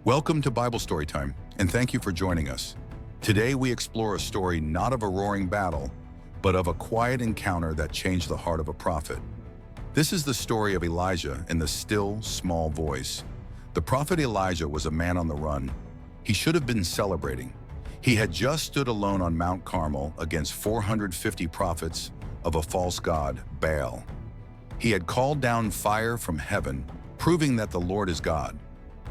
Welcome to Bible Storytime, and thank you for joining us. Today we explore a story not of a roaring battle, but of a quiet encounter that changed the heart of a prophet. This is the story of Elijah and the still, small voice. The prophet Elijah was a man on the run. He should have been celebrating. He had just stood alone on Mount Carmel against 450 prophets of a false god, Baal. He had called down fire from heaven, proving that the Lord is God.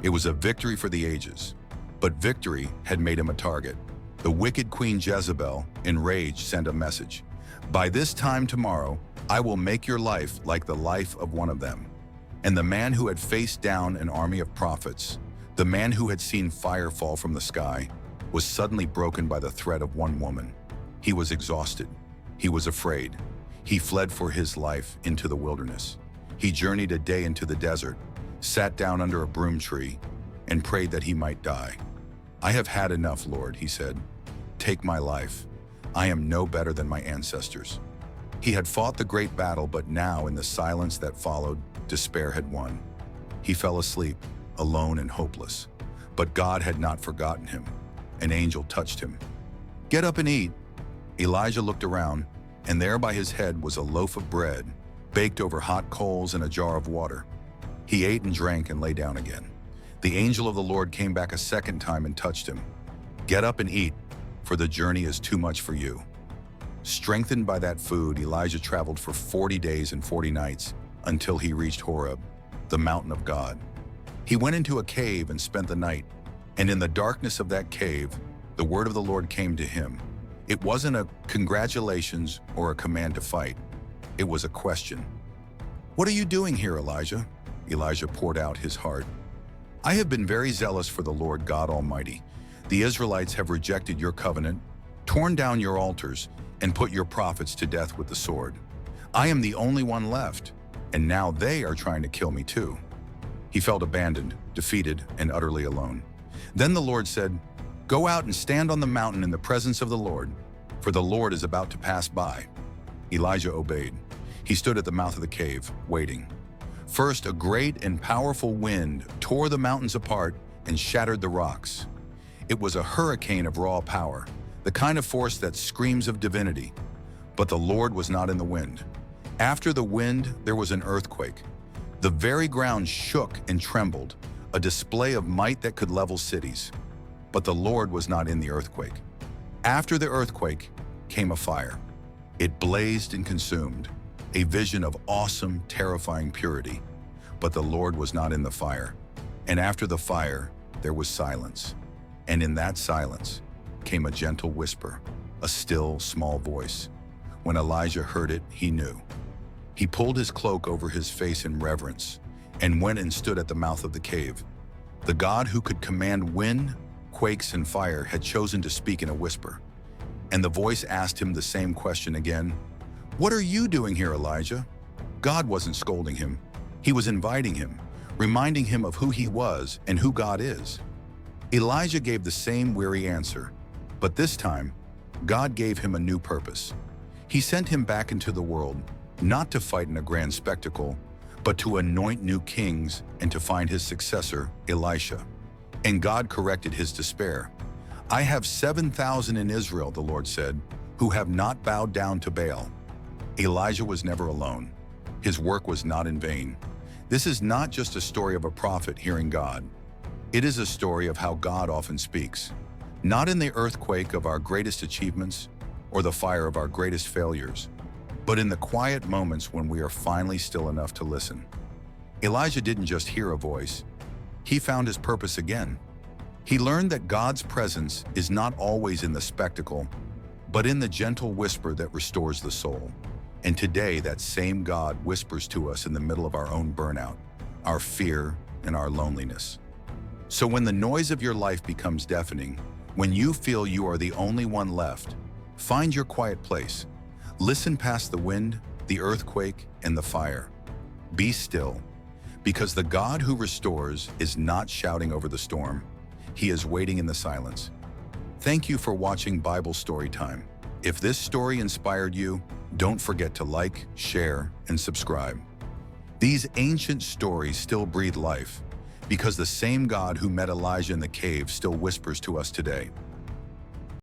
It was a victory for the ages, but victory had made him a target. The wicked Queen Jezebel, enraged, sent a message. By this time tomorrow, I will make your life like the life of one of them. And the man who had faced down an army of prophets, the man who had seen fire fall from the sky, was suddenly broken by the threat of one woman. He was exhausted. He was afraid. He fled for his life into the wilderness. He journeyed a day into the desert, sat down under a broom tree, and prayed that he might die. I have had enough, Lord, he said. Take my life. I am no better than my ancestors. He had fought the great battle, but now, in the silence that followed, despair had won. He fell asleep, alone and hopeless. But God had not forgotten him. An angel touched him. Get up and eat. Elijah looked around, and there by his head was a loaf of bread, baked over hot coals and a jar of water. He ate and drank and lay down again. The angel of the Lord came back a second time and touched him. Get up and eat, for the journey is too much for you. Strengthened by that food, Elijah traveled for 40 days and 40 nights until he reached Horeb, the mountain of God. He went into a cave and spent the night, and in the darkness of that cave, the word of the Lord came to him. It wasn't a congratulations or a command to fight. It was a question. What are you doing here, Elijah? Elijah poured out his heart. I have been very zealous for the Lord God Almighty. The Israelites have rejected your covenant, torn down your altars, and put your prophets to death with the sword. I am the only one left, and now they are trying to kill me too. He felt abandoned, defeated, and utterly alone. Then the Lord said, Go out and stand on the mountain in the presence of the Lord, for the Lord is about to pass by. Elijah obeyed. He stood at the mouth of the cave, waiting. First, a great and powerful wind tore the mountains apart and shattered the rocks. It was a hurricane of raw power, the kind of force that screams of divinity. But the Lord was not in the wind. After the wind, there was an earthquake. The very ground shook and trembled, a display of might that could level cities. But the Lord was not in the earthquake. After the earthquake came a fire. It blazed and consumed, a vision of awesome, terrifying purity. But the Lord was not in the fire. And after the fire, there was silence. And in that silence came a gentle whisper, a still, small voice. When Elijah heard it, he knew. He pulled his cloak over his face in reverence and went and stood at the mouth of the cave. The God who could command wind, quakes, and fire had chosen to speak in a whisper. And the voice asked him the same question again. What are you doing here, Elijah? God wasn't scolding him. He was inviting him, reminding him of who he was and who God is. Elijah gave the same weary answer, but this time, God gave him a new purpose. He sent him back into the world, not to fight in a grand spectacle, but to anoint new kings and to find his successor, Elisha. And God corrected his despair. I have 7,000 in Israel, the Lord said, who have not bowed down to Baal. Elijah was never alone. His work was not in vain. This is not just a story of a prophet hearing God. It is a story of how God often speaks, not in the earthquake of our greatest achievements or the fire of our greatest failures, but in the quiet moments when we are finally still enough to listen. Elijah didn't just hear a voice. He found his purpose again. He learned that God's presence is not always in the spectacle, but in the gentle whisper that restores the soul. And today, that same God whispers to us in the middle of our own burnout, our fear, and our loneliness. So when the noise of your life becomes deafening, when you feel you are the only one left, find your quiet place. Listen past the wind, the earthquake, and the fire. Be still, because the God who restores is not shouting over the storm. He is waiting in the silence. Thank you for watching Bible Storytime. If this story inspired you, don't forget to like, share, and subscribe. These ancient stories still breathe life because the same God who met Elijah in the cave still whispers to us today.